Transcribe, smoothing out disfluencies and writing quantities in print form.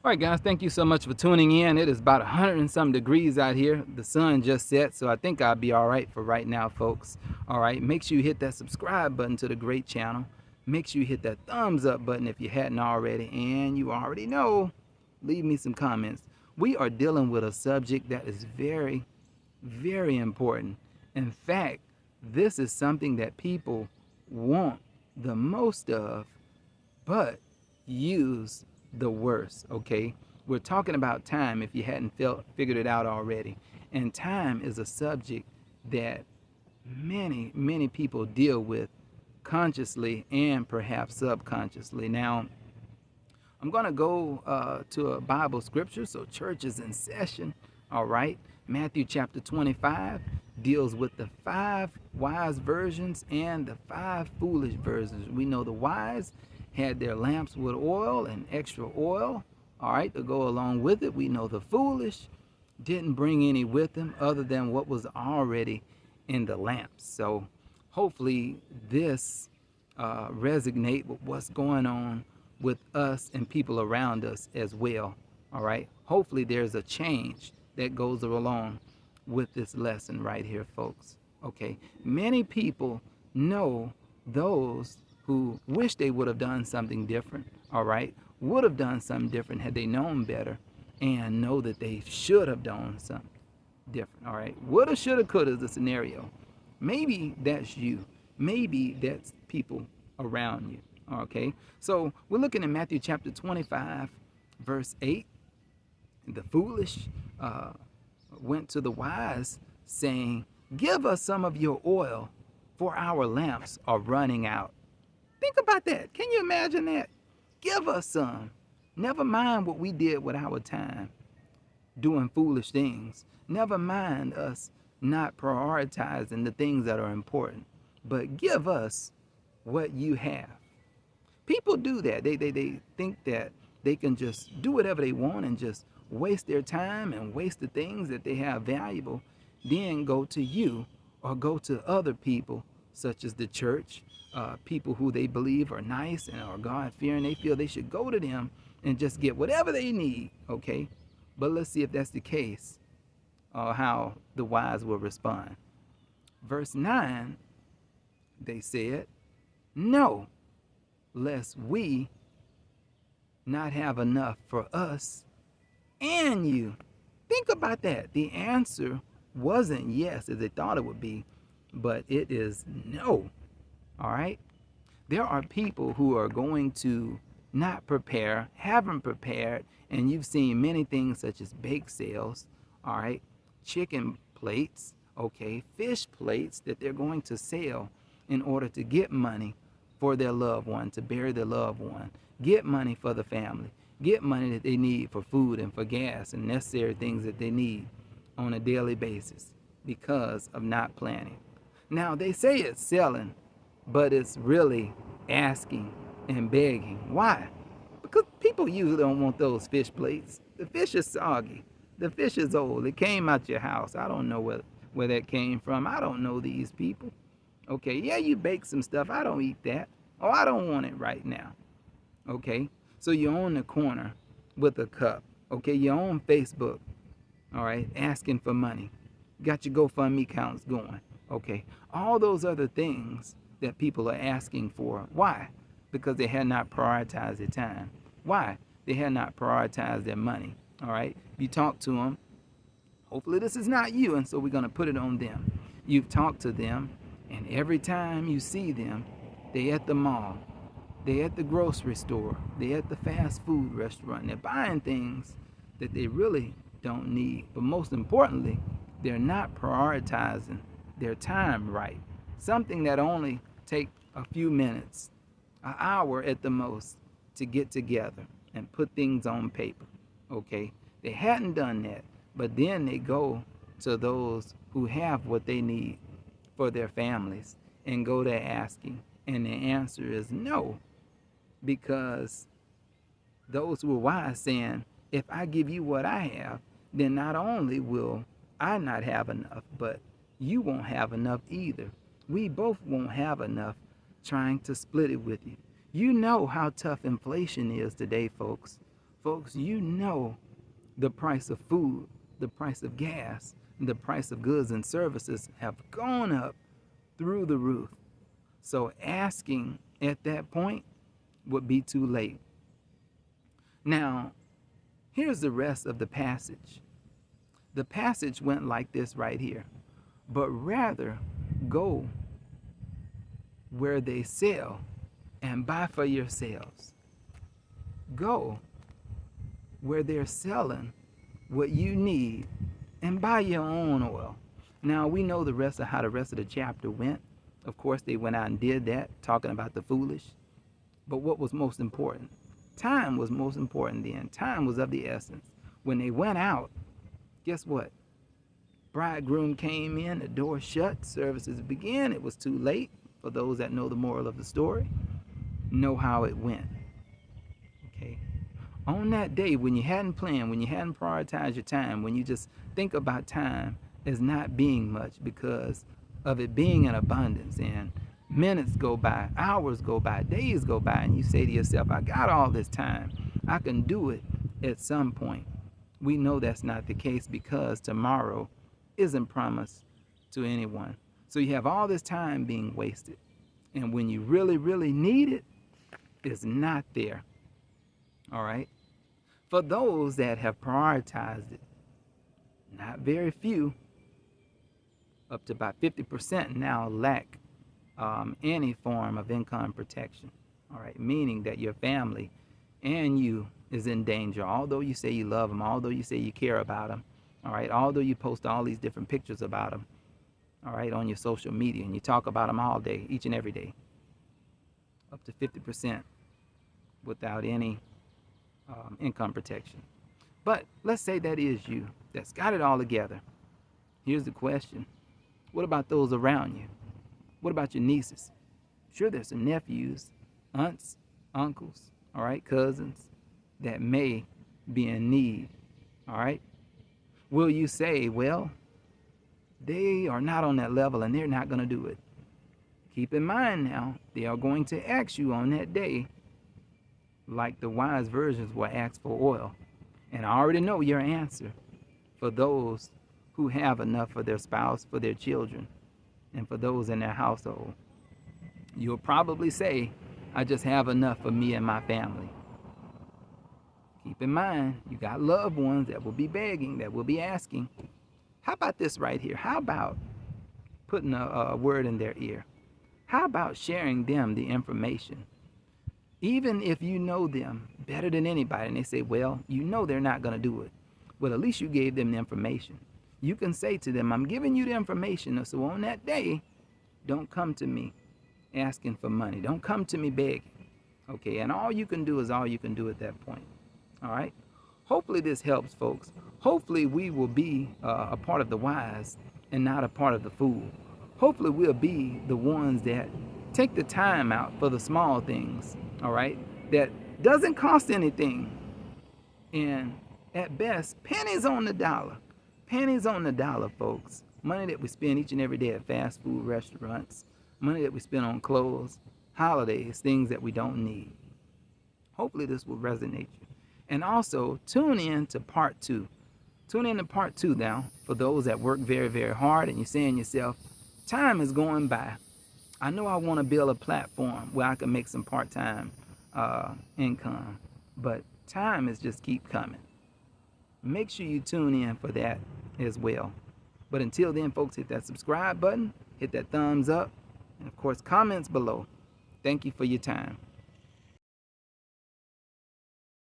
All right, guys, thank you so much for tuning in. It is about 100 and some degrees out here. The sun just set, so I think I'll be all right for right now, folks. All right, make sure you hit that subscribe button to the great channel. Make sure you hit that thumbs up button if you hadn't already. And you already know, leave me some comments. We are dealing with a subject that is very, very important. In fact, this is something that people want the most of, but use the worst, okay? We're talking about time if you hadn't figured it out already. And time is a subject that many people deal with consciously and perhaps subconsciously. Now, I'm going to go to a Bible scripture, so church is in session, all right? Matthew chapter 25 deals with the 5 wise virgins and the 5 foolish virgins. We know the wise had their lamps with oil and extra oil, all right, to go along with it. We know the foolish didn't bring any with them other than what was already in the lamps. So hopefully this resonate with what's going on with us and people around us as well. All right. Hopefully there's a change that goes along with this lesson right here, folks. Okay. Many people know those who wish they would have done something different. All right. Would have done something different had they known better, and know that they should have done something different. All right. Woulda, shoulda, coulda is the scenario. Maybe that's you. Maybe that's people around you. Okay. So we're looking at Matthew chapter 25, verse 8. The foolish went to the wise, saying, "Give us some of your oil, for our lamps are running out." Think about that. Can you imagine that? Give us some. Never mind what we did with our time doing foolish things. Never mind us not prioritizing the things that are important. But give us what you have. People do that. They think that they can just do whatever they want and just waste their time and waste the things that they have valuable, then go to you or go to other people, such as the church, people who they believe are nice and are God-fearing. They feel they should go to them and just get whatever they need, okay? But let's see if that's the case, or how the wise will respond. Verse 9, they said, "No, lest we not have enough for us and you." Think about that. The answer wasn't yes as they thought it would be, but it is no. All right? There are people who are going to not prepare, haven't prepared, and you've seen many things such as bake sales, all right, chicken plates, okay, fish plates that they're going to sell in order to get money for their loved one, to bury their loved one, get money for the family, get money that they need for food and for gas and necessary things that they need on a daily basis because of not planning. Now, they say it's selling, but it's really asking and begging. Why? Because people usually don't want those fish plates. The fish is soggy. The fish is old. It came out your house. I don't know where that came from. I don't know these people. Okay, yeah, you bake some stuff. I don't eat that. Oh, I don't want it right now. Okay, so you're on the corner with a cup. Okay, you're on Facebook. All right, asking for money. Got your GoFundMe accounts going. Okay, all those other things that people are asking for. Why? Because they had not prioritized their time. Why? They had not prioritized their money. All right, you talk to them. Hopefully this is not you, and so we're going to put it on them. You've talked to them, and every time you see them, they at the mall, they at the grocery store, they at the fast food restaurant. They're buying things that they really don't need. But most importantly, they're not prioritizing their time right. Something that only take a few minutes, an hour at the most, to get together and put things on paper. Okay? They hadn't done that, but then they go to those who have what they need for their families and go there asking, and the answer is no, because those who are wise saying, if I give you what I have, then not only will I not have enough, but you won't have enough either. We both won't have enough trying to split it with you. You know how tough inflation is today, folks. Folks, you know the price of food, the price of gas, and the price of goods and services have gone up through the roof. So asking at that point would be too late. Now, here's the rest of the passage. The passage went like this right here. But rather go where they sell and buy for yourselves. Go where they're selling what you need and buy your own oil. Now, we know the rest of how the rest of the chapter went. Of course, they went out and did that, talking about the foolish. But what was most important? Time was most important then. Time was of the essence. When they went out, guess what? Bridegroom came in, the door shut, services began. It was too late. For those that know the moral of the story, know how it went. Okay. On that day, when you hadn't planned, when you hadn't prioritized your time, when you just think about time as not being much because of it being in abundance, and minutes go by, hours go by, days go by, and you say to yourself, I got all this time. I can do it at some point. We know that's not the case because tomorrow isn't promised to anyone. So you have all this time being wasted. And when you really, really need it, it's not there. All right? For those that have prioritized it, not very few, up to about 50% now lack any form of income protection. All right? Meaning that your family and you is in danger. Although you say you love them, although you say you care about them, all right? Although you post all these different pictures about them, all right, on your social media, and you talk about them all day, each and every day, up to 50% without any income protection. But let's say that is you, that's got it all together. Here's the question. What about those around you? What about your nieces? Sure, there's some nephews, aunts, uncles, all right, cousins that may be in need, all right? Will you say, well, they are not on that level and they're not going to do it? Keep in mind now, they are going to ask you on that day, like the wise virgins were asked for oil. And I already know your answer for those who have enough for their spouse, for their children, and for those in their household. You'll probably say, I just have enough for me and my family. Keep in mind, you got loved ones that will be begging, that will be asking. How about this right here? How about putting a word in their ear? How about sharing them the information? Even if you know them better than anybody, and they say, well, you know they're not going to do it. Well, at least you gave them the information. You can say to them, I'm giving you the information, so on that day, don't come to me asking for money. Don't come to me begging. Okay, and all you can do is all you can do at that point. All right? Hopefully this helps, folks. Hopefully we will be a part of the wise and not a part of the fool. Hopefully we'll be the ones that take the time out for the small things, all right, that doesn't cost anything. And at best, pennies on the dollar. Pennies on the dollar, folks. Money that we spend each and every day at fast food restaurants. Money that we spend on clothes, holidays, things that we don't need. Hopefully this will resonate you. And also, tune in to part 2. Tune in to part 2 now for those that work very, very hard and you're saying to yourself, time is going by. I know I want to build a platform where I can make some part-time income, but time is just keep coming. Make sure you tune in for that as well. But until then, folks, hit that subscribe button, hit that thumbs up, and of course, comments below. Thank you for your time.